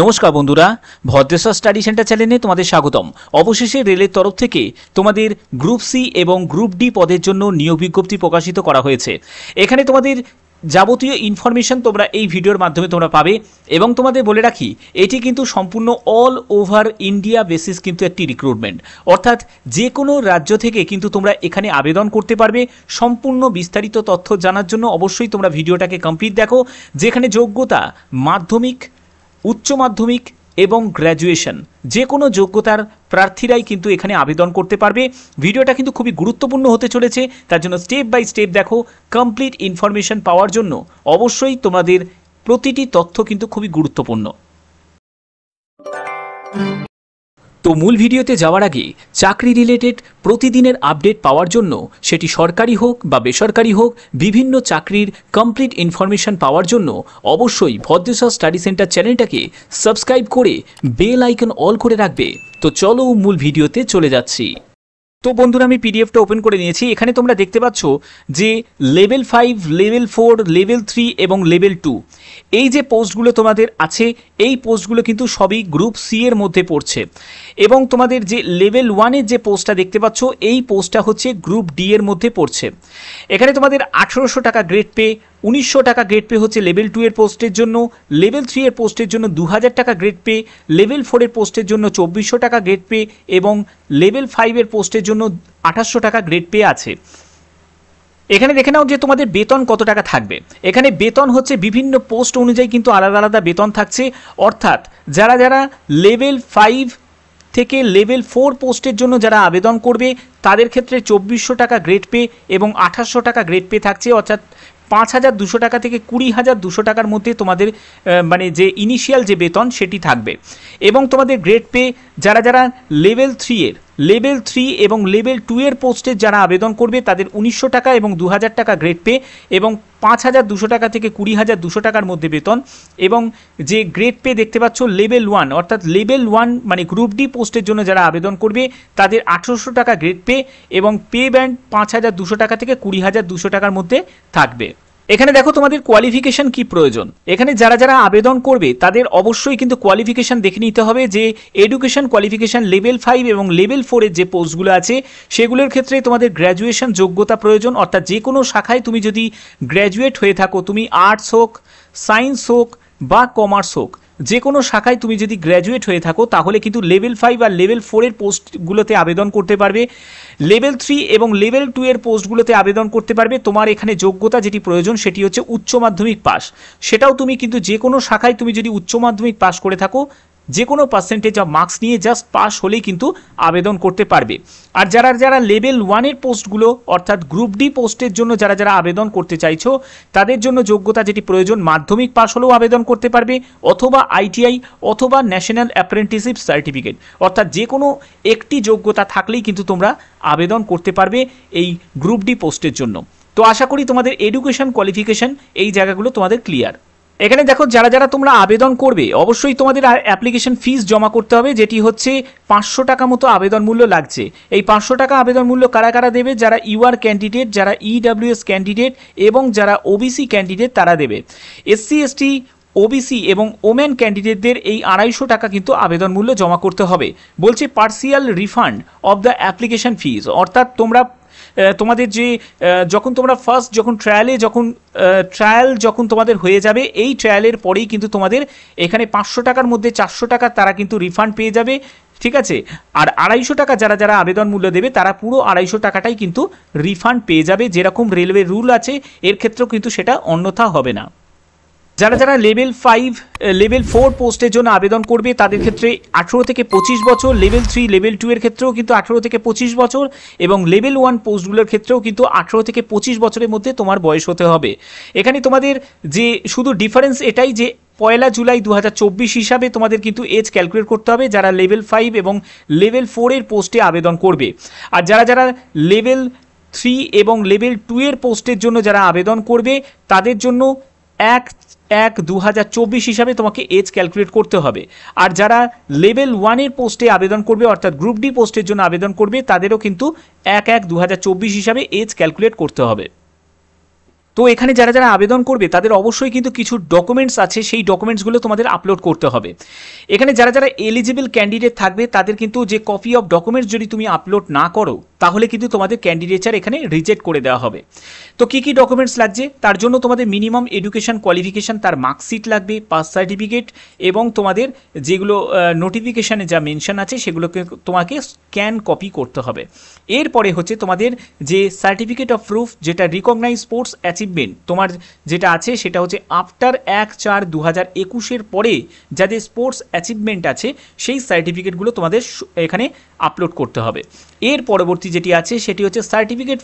নমস্কার বন্ধুরা, Bhadreswar study centre চ্যানেলে তোমাদের স্বাগতম। অবশেষে রেলের তরফ থেকে তোমাদের গ্রুপ সি এবং গ্রুপ ডি পদের জন্য নিয়োগ বিজ্ঞপ্তি প্রকাশিত করা হয়েছে। এখানে তোমাদের যাবতীয় ইনফরমেশন তোমরা এই ভিডিওর মাধ্যমে তোমরা পাবে এবং তোমাদের বলে রাখি এটি কিন্তু সম্পূর্ণ অল ওভার ইন্ডিয়া বেসিস কিন্তু একটি রিক্রুটমেন্ট, অর্থাৎ যে কোনো রাজ্য থেকে কিন্তু তোমরা এখানে আবেদন করতে পারবে। সম্পূর্ণ বিস্তারিত তথ্য জানার জন্য অবশ্যই তোমরা ভিডিওটাকে কমপ্লিট দেখো, যেখানে যোগ্যতা মাধ্যমিক, উচ্চ মাধ্যমিক এবং গ্র্যাজুয়েশন যে কোনো যোগ্যতার প্রার্থীরাই কিন্তু এখানে আবেদন করতে পারবে। ভিডিওটা কিন্তু খুবই গুরুত্বপূর্ণ হতে চলেছে, তার জন্য স্টেপ বাই স্টেপ দেখো। কমপ্লিট ইনফরমেশন পাওয়ার জন্য অবশ্যই তোমাদের প্রতিটি তথ্য কিন্তু খুবই গুরুত্বপূর্ণ। তো মূল ভিডিওতে যাওয়ার আগে চাকরি রিলেটেড প্রতিদিনের আপডেট পাওয়ার জন্য, সেটি সরকারি হোক বা বেসরকারি হোক, বিভিন্ন চাকরির কমপ্লিট ইনফরমেশন পাওয়ার জন্য অবশ্যই ভদ্রেশ্বর স্টাডি সেন্টার চ্যানেলটাকে সাবস্ক্রাইব করে বেল আইকন অল করে রাখবে। তো চলো মূল ভিডিওতে চলে যাচ্ছি। তো বন্ধুরা, আমি পিডিএফটা ওপেন করে নিয়েছি। এখানে তোমরা দেখতে পাচ্ছ যে লেভেল 5, লেভেল 4, লেভেল 3 এবং লেভেল 2 এই যে পোস্টগুলো তোমাদের আছে, এই পোস্টগুলো কিন্তু সবই গ্রুপ সি এর মধ্যে পড়ছে। এবং তোমাদের যে লেভেল 1-এর যে পোস্টটা দেখতে পাচ্ছ, এই পোস্টটা হচ্ছে গ্রুপ ডি এর মধ্যে পড়ছে। এখানে তোমাদের 1800 টাকা গ্রেড পে, 1900 টাকা গ্রেড পে হচ্ছে লেভেল 2 এর পোস্টের জন্য, লেভেল 3 এর পোস্টের জন্য 2000 টাকা গ্রেড পে, লেভেল 4 এর পোস্টের জন্য 2400 টাকা গ্রেড পে এবং লেভেল 5 এর পোস্টের জন্য 2800 টাকা গ্রেড পে আছে। এখানে দেখে নাও যে তোমাদের বেতন কত টাকা থাকবে। এখানে বেতন হচ্ছে বিভিন্ন পোস্ট অনুযায়ী কিন্তু আলাদা আলাদা বেতন থাকছে, অর্থাৎ যারা যারা লেভেল 5 থেকে লেভেল 4 পোস্টের জন্য যারা আবেদন করবে তাদের ক্ষেত্রে 2400 টাকা গ্রেড পে এবং 2800 টাকা গ্রেড পে থাকছে, অর্থাৎ 5200 টাকা থেকে 20200 টাকার মধ্যে তোমাদের মানে যে ইনিশিয়াল যে বেতন সেটি থাকবে। এবং তোমাদের গ্রেড পে যারা যারা লেভেল 3 এবং লেভেল 2 এর পোস্টে যারা আবেদন করবে তাদের 1900 টাকা এবং 2000 টাকা গ্রেড পে এবং 5200 টাকা থেকে 20200 টাকার মধ্যে বেতন। এবং যে গ্রেড পে দেখতে পাচ্ছ লেভেল 1, অর্থাৎ লেভেল 1 মানে গ্রুপ ডি পোস্টের জন্য যারা আবেদন করবে তাদের 1800 টাকা গ্রেড পে এবং পে ব্যান্ড 5200 টাকা থেকে 20200 টাকার মধ্যে থাকবে। এখানে দেখো তোমাদের কোয়ালিফিকেশন কি প্রয়োজন। এখানে যারা যারা আবেদন করবে তাদের অবশ্যই কিন্তু কোয়ালিফিকেশন দেখে নিতে হবে যে এডুকেশন কোয়ালিফিকেশন লেভেল 5 এবং লেভেল 4 এর যে পোস্টগুলো আছে সেগুলোর ক্ষেত্রে তোমাদের গ্র্যাজুয়েশন যোগ্যতা প্রয়োজন, অর্থাৎ যে কোনো শাখায় তুমি যদি গ্র্যাজুয়েট হয়ে থাকো, তুমি আর্টস হোক, সায়েন্স হোক বা কমার্স হোক, যে কোনো শাখায় তুমি যদি গ্র্যাজুয়েট হয়ে থাকো তাহলে কিন্তু লেভেল 5 আর লেভেল 4 এর পোস্টগুলোতে আবেদন করতে পারবে। লেভেল 3 এবং লেভেল 2 এর পোস্টগুলোতে আবেদন করতে পারবে। তোমার এখানে যোগ্যতা যেটি প্রয়োজন সেটি হচ্ছে উচ্চ মাধ্যমিক পাস। সেটাও তুমি কিন্তু যে কোনো শাখায় তুমি যদি উচ্চ মাধ্যমিক পাস করে থাকো, যে কোনো পার্সেন্টেজ অফ মার্কস নিয়ে জাস্ট পাস হলেই কিন্তু আবেদন করতে পারবে। আর যারা যারা লেভেল 1 এর পোস্টগুলো অর্থাৎ গ্রুপ ডি পোস্টের জন্য যারা যারা আবেদন করতে চাইছো তাদের জন্য যোগ্যতা যেটি প্রয়োজন মাধ্যমিক পাস হলেও আবেদন করতে পারবে, অথবা আইটিআই অথবা ন্যাশনাল অ্যাপ্রেন্টিসশিপ সার্টিফিকেট, অর্থাৎ যে কোনো একটি যোগ্যতা থাকলেই কিন্তু তোমরা আবেদন করতে পারবে এই গ্রুপ ডি পোস্টের জন্য। তো আশা করি তোমাদের এডুকেশন কোয়ালিফিকেশন এই জায়গাগুলো তোমাদের ক্লিয়ার। এখানে দেখো যারা যারা তোমরা আবেদন করবে অবশ্যই তোমাদের অ্যাপ্লিকেশন ফিস জমা করতে হবে, যেটি হচ্ছে 500 টাকা মতো আবেদন মূল্য লাগছে। এই 500 টাকা আবেদন মূল্য কারা কারা দেবে? যারা ইউআর ক্যান্ডিডেট, যারা ইডব্লিউএস ক্যান্ডিডেট এবং যারা ওবিসি ক্যান্ডিডেট তারা দেবে। এসসি এসটি ওবিসি এবং ওমেন ক্যান্ডিডেটদের এই 250 টাকা কিন্তু আবেদন মূল্য জমা করতে হবে। বলছে partial refund of the application fees, অর্থাৎ তোমরা তোমাদের যে যখন তোমরা ফার্স্ট যখন ট্রায়াল যখন তোমাদের হয়ে যাবে, এই ট্রায়ালের পরেই কিন্তু তোমাদের এখানে 500 টাকার মধ্যে 400 টাকা তারা কিন্তু রিফান্ড পেয়ে যাবে, ঠিক আছে। আর 250 টাকা যারা যারা আবেদন মূল্য দেবে তারা পুরো 250 টাকাটাই কিন্তু রিফান্ড পেয়ে যাবে। যেরকম রেলওয়ে রুল আছে এর ক্ষেত্রেও কিন্তু সেটা অন্যথা হবে না। যারা যারা লেভেল 5 লেভেল 4 পোস্টের জন্য আবেদন করবে তাদের ক্ষেত্রে 18 থেকে 25 বছর, লেভেল 3 লেভেল 2 এর ক্ষেত্রেও কিন্তু 18 থেকে 25 বছর এবং লেভেল 1 পোস্টগুলোর ক্ষেত্রেও কিন্তু 18 থেকে 25 বছরের মধ্যে তোমার বয়স হতে হবে। এখানে তোমাদের যে শুধু ডিফারেন্স এটাই যে 1 জুলাই 2024 হিসাবে তোমাদের কিন্তু এজ ক্যালকুলেট করতে হবে যারা লেভেল 5 এবং লেভেল 4 এর পোস্টে আবেদন করবে। আর যারা যারা লেভেল 3 এবং লেভেল 2 এর পোস্টের জন্য যারা আবেদন করবে তাদের জন্য 1/1/2024 হিসাবে তোমাকে এজ ক্যালকুলেট করতে হবে। আর যারা লেভেল 1 এর পোস্টে আবেদন করবে অর্থাৎ গ্রুপ ডি পোস্টের জন্য আবেদন করবে তাদেরও কিন্তু 1/1/2024 হিসাবে এজ ক্যালকুলেট করতে হবে। তো এখানে যারা যারা আবেদন করবে তাদের অবশ্যই কিন্তু কিছু ডকুমেন্টস আছে, সেই ডকুমেন্টসগুলো তোমাদের আপলোড করতে হবে। এখানে যারা যারা এলিজিবল ক্যান্ডিডেট থাকবে তাদের কিন্তু যে কপি অফ ডকুমেন্টস যদি তুমি আপলোড না করো তাহলে কিন্তু তোমাদের ক্যান্ডিডেচার এখানে রিজেক্ট করে দেওয়া হবে। তো কী কী ডকুমেন্টস লাগছে, তার জন্য তোমাদের মিনিমাম এডুকেশন কোয়ালিফিকেশান, তার মার্কশিট লাগবে, পাস সার্টিফিকেট, এবং তোমাদের যেগুলো নোটিফিকেশানে যা মেনশন আছে সেগুলোকে তোমাকে স্ক্যান কপি করতে হবে। এরপরে হচ্ছে তোমাদের যে সার্টিফিকেট অফ প্রুফ, যেটা রিকগনাইজ স্পোর্টস অ্যাচিভমেন্ট তোমার যেটা আছে সেটা হচ্ছে আফটার 1/4/2021 পরে যাদের স্পোর্টস অ্যাচিভমেন্ট আছে সেই সার্টিফিকেটগুলো তোমাদের এখানে আপলোড করতে হবে। এর পরবর্তী যেটি আছে সেটি হচ্ছে certificate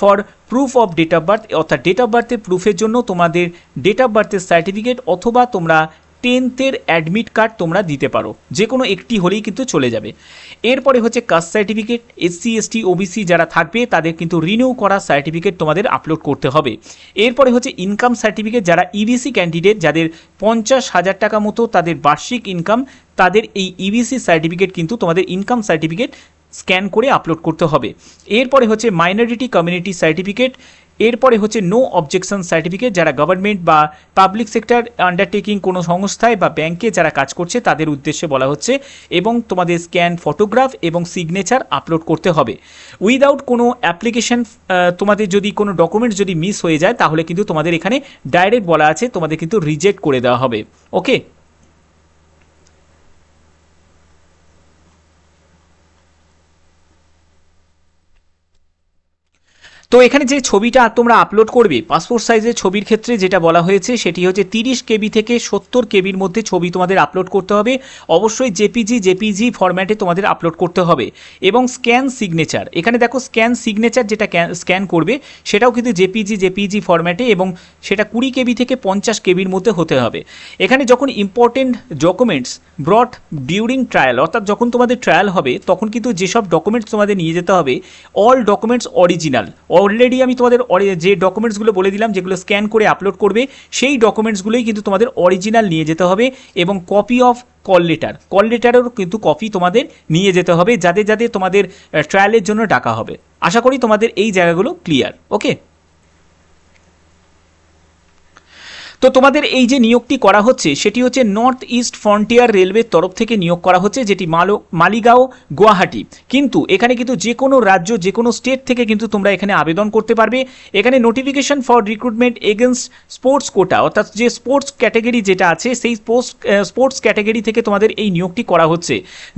for proof of date of birth, অর্থাৎ ডেট অফ বার্থের প্রুফের জন্য তোমাদের ডেট অফ বার্থের সার্টিফিকেট অথবা তোমরা 10th অ্যাডমিট কার্ড তোমরা দিতে পারো, যে কোনো একটি হলেই কিন্তু চলে যাবে। এরপরে হচ্ছে caste certificate, SC ST OBC যারা থাকবে তাদের কিন্তু রিনিউ করা সার্টিফিকেট তোমাদের আপলোড করতে হবে। এরপরে হচ্ছে ইনকাম সার্টিফিকেট, যারা EBC ক্যান্ডিডেট যাদের 50,000 টাকা মতো তাদের বার্ষিক ইনকাম, তাদের এই EBC সার্টিফিকেট কিন্তু তোমাদের ইনকাম সার্টিফিকেট স্ক্যান করে আপলোড করতে হবে। এরপরে হচ্ছে মাইনরিটি কমিউনিটি সার্টিফিকেট, এরপরে হচ্ছে নো অবজেকশন সার্টিফিকেট, যারা গভর্নমেন্ট বা পাবলিক সেক্টর আন্ডারটেকিং কোনো সংস্থায় বা ব্যাংকে যারা কাজ করছে তাদের উদ্দেশ্যে বলা হচ্ছে, এবং তোমাদের স্ক্যান ফটোগ্রাফ এবং সিগনেচার আপলোড করতে হবে। উইদাউট কোনো অ্যাপ্লিকেশন, তোমাদের যদি কোনো ডকুমেন্টস যদি মিস হয়ে যায় তাহলে কিন্তু তোমাদের এখানে ডাইরেক্ট বলা আছে তোমাদের কিন্তু রিজেক্ট করে দেওয়া হবে। ওকে, তো এখানে যে ছবিটা তোমরা আপলোড করবে পাসপোর্ট সাইজের ছবির ক্ষেত্রে যেটা বলা হয়েছে সেটি হচ্ছে 30 KB থেকে 70 KBর মধ্যে ছবি তোমাদের আপলোড করতে হবে। অবশ্যই জেপিজি ফরম্যাটে তোমাদের আপলোড করতে হবে। এবং স্ক্যান সিগনেচার, এখানে দেখো স্ক্যান সিগনেচার যেটা স্ক্যান করবে সেটাও কিন্তু জেপিজি ফরম্যাটে, এবং সেটা 20 KB থেকে 50 KBর মধ্যে হতে হবে। এখানে যখন ইম্পর্টেন্ট ডকুমেন্টস ব্রট ডিউরিং ট্রায়াল, অর্থাৎ যখন তোমাদের ট্রায়াল হবে তখন কিন্তু যেসব ডকুমেন্টস তোমাদের নিয়ে যেতে হবে অল ডকুমেন্টস অরিজিনাল। অলরেডি আমি তোমাদের যে ডকুমেন্টসগুলো বলে দিলাম যেগুলো স্ক্যান করে আপলোড করবে সেই ডকুমেন্টসগুলোই কিন্তু তোমাদের অরিজিনাল নিয়ে যেতে হবে, এবং কপি অফ কল লেটারেরও কিন্তু কপি তোমাদের নিয়ে যেতে হবে যাদের যাদের তোমাদের ট্রায়ালের জন্য ডাকা হবে। আশা করি তোমাদের এই জায়গাগুলো ক্লিয়ার। ওকে, তো তোমাদের এই যে নিয়োগটি করা হচ্ছে সেটি হচ্ছে নর্থ ইস্ট ফ্রন্টিয়ার রেলওয়ের তরফ থেকে নিয়োগ করা হচ্ছে, যেটি মালিগাঁও গুয়াহাটি। কিন্তু এখানে কিন্তু যে কোনো রাজ্য যে কোনো স্টেট থেকে কিন্তু তোমরা এখানে আবেদন করতে পারবে। এখানে notification for recruitment against sports quota, অর্থাৎ যে স্পোর্টস ক্যাটাগরি যেটা আছে সেই স্পোর্টস ক্যাটাগরি থেকে তোমাদের এই নিয়োগটি করা হচ্ছে,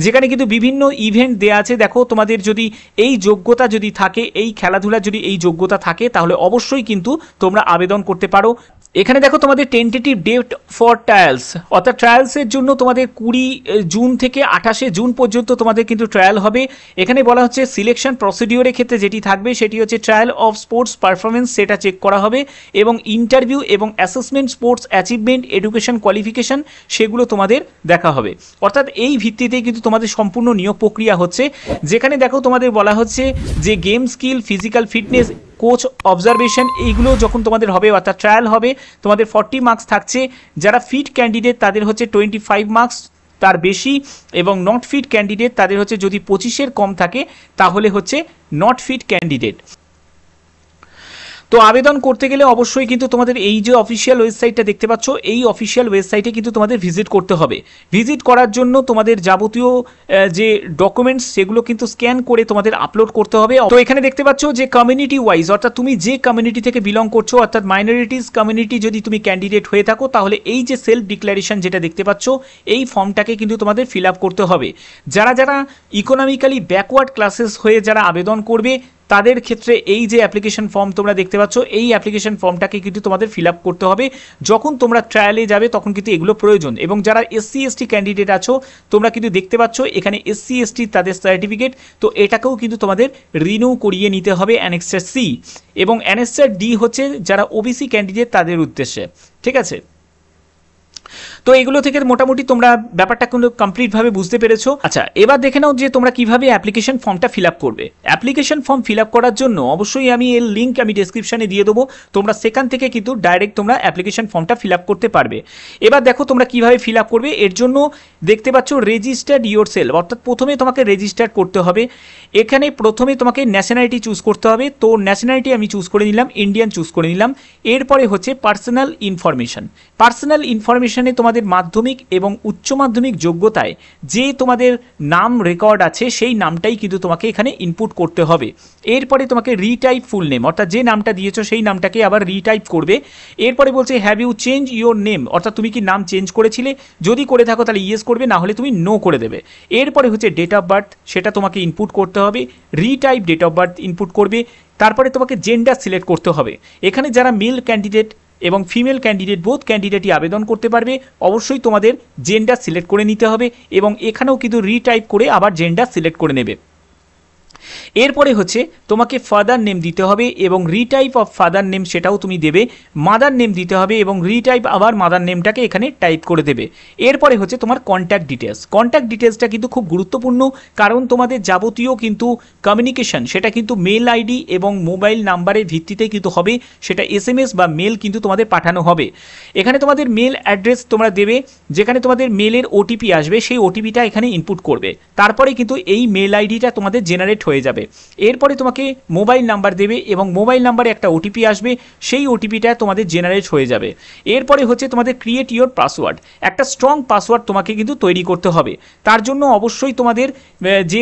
যেখানে কিন্তু বিভিন্ন ইভেন্ট দেওয়া আছে। দেখো তোমাদের যদি এই যোগ্যতা যদি থাকে, এই খেলাধুলার যদি এই যোগ্যতা থাকে তাহলে অবশ্যই কিন্তু তোমরা আবেদন করতে পারো। এখানে দেখো তোমাদের টেন্টেটিভ ডেট ফর ট্রায়ালস, অর্থাৎ ট্রায়ালসের জন্য তোমাদের 20 জুন থেকে 28 জুন পর্যন্ত তোমাদের কিন্তু ট্রায়াল হবে। এখানে বলা হচ্ছে সিলেকশন প্রসিডিওরের ক্ষেত্রে যেটি থাকবে সেটি হচ্ছে ট্রায়াল অফ স্পোর্টস পারফরমেন্স, সেটা চেক করা হবে, এবং ইন্টারভিউ এবং assessment sports achievement education qualification সেগুলো তোমাদের দেখা হবে। অর্থাৎ এই ভিত্তিতেই কিন্তু তোমাদের সম্পূর্ণ নিয়োগ প্রক্রিয়া হচ্ছে, যেখানে দেখো তোমাদের বলা হচ্ছে যে game skill, physical fitness, coach observation এইগুলো যখন তোমাদের হবে, অর্থাৎ ট্রায়াল হবে, তোমাদের 40 মার্কস থাকছে। যারা ফিট ক্যান্ডিডেট তাদের হচ্ছে 25 মার্কস তার বেশি, এবং নট ফিট ক্যান্ডিডেট তাদের হচ্ছে যদি 25-এর কম থাকে তাহলে হচ্ছে নট ফিট ক্যান্ডিডেট। তো আবেদন করতে গেলে অবশ্যই কিন্তু তোমাদের এই যে অফিসিয়াল ওয়েবসাইটটা দেখতে পাচ্ছ এই অফিসিয়াল ওয়েবসাইটে কিন্তু তোমাদের ভিজিট করতে হবে। ভিজিট করার জন্য তোমাদের যাবতীয় যে ডকুমেন্টস সেগুলো কিন্তু স্ক্যান করে তোমাদের আপলোড করতে হবে। তো এখানে দেখতে পাচ্ছ যে কমিউনিটি ওয়াইজ, অর্থাৎ তুমি যে কমিউনিটি থেকে বিলং করছো, অর্থাৎ মাইনরিটিস কমিউনিটি যদি তুমি ক্যান্ডিডেট হয়ে থাকো তাহলে এই যে সেলফ ডিক্লারেশন যেটা দেখতে পাচ্ছ এই ফর্মটাকে কিন্তু তোমাদের ফিল আপ করতে হবে। যারা যারা ইকোনমিক্যালি ব্যাকওয়ার্ড ক্লাসেস হয়ে যারা আবেদন করবে তাদের ক্ষেত্রে এই যে অ্যাপ্লিকেশন ফর্ম তোমরা দেখতে পাচ্ছ এই অ্যাপ্লিকেশন ফর্মটাকে কিন্তু তোমাদের ফিল আপ করতে হবে যখন তোমরা ট্রায়ালে যাবে, তখন কিন্তু এগুলো প্রয়োজন। এবং যারা SC ST ক্যান্ডিডেট আছো তোমরা কিন্তু দেখতে পাচ্ছ এখানে SC ST তাদের সার্টিফিকেট, তো এটাকেও কিন্তু তোমাদের রিনিউ করিয়ে নিতে হবে অ্যানেক্সার C, এবং অ্যানেক্সার D হচ্ছে যারা OBC ক্যান্ডিডেট তাদের উদ্দেশ্যে। ঠিক আছে, তো এগুলো থেকে মোটামুটি তোমরা ব্যাপারটা কিন্তু কমপ্লিটভাবে বুঝতে পেরেছো। আচ্ছা, এবার দেখে নাও যে তোমরা কিভাবে অ্যাপ্লিকেশন ফর্মটা ফিল আপ করবে। অ্যাপ্লিকেশন ফর্ম ফিল আপ করার জন্য অবশ্যই আমি এর লিঙ্ক আমি ডেসক্রিপশনে দিয়ে দেবো, তোমরা সেখান থেকে কিন্তু ডাইরেক্ট তোমরা অ্যাপ্লিকেশন ফর্মটা ফিল আপ করতে পারবে। এবার দেখো তোমরা কিভাবে ফিল আপ করবে। এর জন্য দেখতে পাচ্ছ রেজিস্টার্ড ইয়োর সেলফ, অর্থাৎ প্রথমে তোমাকে রেজিস্টার করতে হবে। এখানে প্রথমে তোমাকে ন্যাশনালিটি চুজ করতে হবে। তো ন্যাশনালিটি আমি চুজ করে নিলাম, ইন্ডিয়ান চুজ করে নিলাম। এরপরে হচ্ছে পার্সোনাল ইনফরমেশন। পার্সোনাল ইনফরমেশনে তোমাদের মাধ্যমিক এবং উচ্চ মাধ্যমিক যোগ্যতায় যে তোমাদের নাম রেকর্ড আছে সেই নামটাই কিন্তু তোমাকে এখানে ইনপুট করতে হবে। এরপরে তোমাকে রিটাইপ ফুল নেম, অর্থাৎ যে নামটা দিয়েছো সেই নামটাকে আবার রিটাইপ করবে। এরপরে বলছে have you change your name, অর্থাৎ তুমি কি নাম চেঞ্জ করেছিলে, যদি করে থাকো তাহলে ইয়েস করবে, না হলে তুমি নো করে দেবে। এরপরে হচ্ছে ডেট অফ বার্থ, সেটা তোমাকে ইনপুট করতে হবে, retype date of birth input করবে। তারপরে তোমাকে জেন্ডার সিলেক্ট করতে হবে। এখানে যারা মেল ক্যান্ডিডেট এবং ফিমেল ক্যান্ডিডেট বোথ ক্যান্ডিডেটই আবেদন করতে পারবে। অবশ্যই তোমাদের জেন্ডার সিলেক্ট করে নিতে হবে এবং এখানেও কিন্তু রিটাইপ করে আবার জেন্ডার সিলেক্ট করে নেবে। এরপরে হচ্ছে তোমাকে ফাদার নেম দিতে হবে এবং রিটাইপ অফ ফাদার নেম সেটাও তুমি দেবে। মাদার নেম দিতে হবে এবং রিটাইপ আবার মাদার নেমটাকে এখানে টাইপ করে দেবে। এরপরে হচ্ছে তোমার কন্ট্যাক্ট ডিটেলস। কন্ট্যাক্ট ডিটেলসটা কিন্তু খুব গুরুত্বপূর্ণ, কারণ তোমাদের যাবতীয় কিন্তু কমিউনিকেশন সেটা কিন্তু মেল আইডি এবং মোবাইল নাম্বারের ভিত্তিতে কিন্তু হবে, সেটা SMS বা মেল কিন্তু তোমাদের পাঠানো হবে। এখানে তোমাদের মেল অ্যাড্রেস তোমরা দেবে, যেখানে তোমাদের মেলের OTP আসবে সেই OTPটা এখানে ইনপুট করবে। তারপরে কিন্তু এই মেল আইডিটা তোমাদের জেনারেট হয়ে যাবে। এরপরে তোমাকে মোবাইল নাম্বার দেবে এবং মোবাইল নাম্বারে একটা OTP আসবে, সেই OTPটা তোমাদের জেনারেট হয়ে যাবে। এরপরে হচ্ছে তোমাদের ক্রিয়েট ইওর পাসওয়ার্ড। একটা স্ট্রং পাসওয়ার্ড তোমাকে কিন্তু তৈরি করতে হবে। তার জন্য অবশ্যই তোমাদের যে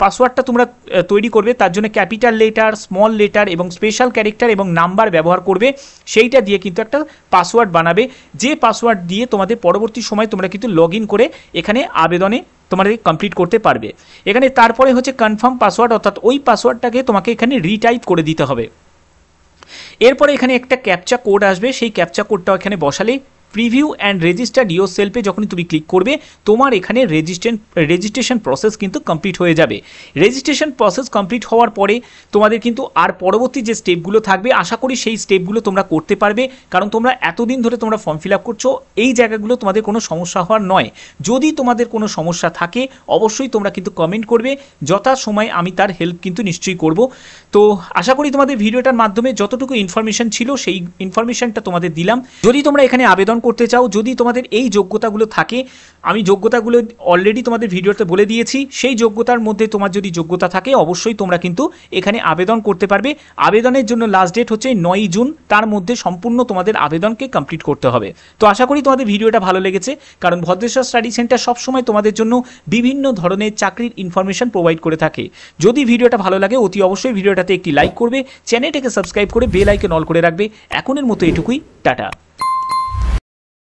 পাসওয়ার্ডটা তোমরা তৈরি করবে তার জন্য ক্যাপিটাল লেটার, স্মল লেটার এবং স্পেশাল ক্যারেক্টার এবং নাম্বার ব্যবহার করবে। সেইটা দিয়ে কিন্তু একটা পাসওয়ার্ড বানাবে, যে পাসওয়ার্ড দিয়ে তোমাদের পরবর্তী সময় তোমরা কিন্তু লগ ইন করে এখানে আবেদনে তোমাদের কমপ্লিট করতে পারবে। এখানে তারপরে হচ্ছে কনফার্ম পাসওয়ার্ড, অর্থাৎ ওই পাসওয়ার্ডটাকে তোমাকে এখানে রিটাইপ করে দিতে হবে। এরপরে এখানে একটা ক্যাপচা কোড আসবে, সেই ক্যাপচা কোডটাও এখানে বসালে প্রিভিউ অ্যান্ড রেজিস্টার্ড ইওর সেলফে যখনই তুমি ক্লিক করবে তোমার এখানে রেজিস্ট্রেশন প্রসেস কিন্তু কমপ্লিট হয়ে যাবে। রেজিস্ট্রেশন প্রসেস কমপ্লিট হওয়ার পরে তোমাদের কিন্তু আর পরবর্তী যে স্টেপগুলো থাকবে আশা করি সেই স্টেপগুলো তোমরা করতে পারবে, কারণ তোমরা এতদিন ধরে তোমরা ফর্ম ফিল আপ করছো, এই জায়গাগুলো তোমাদের কোনো সমস্যা হওয়ার নয়। যদি তোমাদের কোনো সমস্যা থাকে অবশ্যই তোমরা কিন্তু কমেন্ট করবে, যথাসময়ে আমি তার হেল্প কিন্তু নিশ্চয়ই করব। তো আশা করি তোমাদের ভিডিওটার মাধ্যমে যতটুকু ইনফরমেশন ছিল সেই ইনফরমেশনটা তোমাদের দিলাম। যদি তোমরা এখানে আবেদন করতে চাও, যদি তোমাদের এই যোগ্যতাগুলো থাকে, আমি যোগ্যতাগুলো অলরেডি তোমাদের ভিডিওতে বলে দিয়েছি, সেই যোগ্যতার মধ্যে তোমার যদি যোগ্যতা থাকে অবশ্যই তোমরা কিন্তু এখানে আবেদন করতে পারবে। আবেদনের জন্য লাস্ট ডেট হচ্ছে 9 জুন, তার মধ্যে সম্পূর্ণ তোমাদের আবেদনকে কমপ্লিট করতে হবে। তো আশা করি তোমাদের ভিডিওটা ভালো লেগেছে, কারণ ভদ্রেশ্বর স্টাডি সেন্টার সবসময় তোমাদের জন্য বিভিন্ন ধরনের চাকরির ইনফরমেশন প্রোভাইড করে থাকে। যদি ভিডিওটা ভালো লাগে অতি অবশ্যই ভিডিওটাতে একটি লাইক করবে, চ্যানেলটাকে সাবস্ক্রাইব করে বেল আইকন অল করে রাখবে। এখনের মতো এটুকুই, টাটা।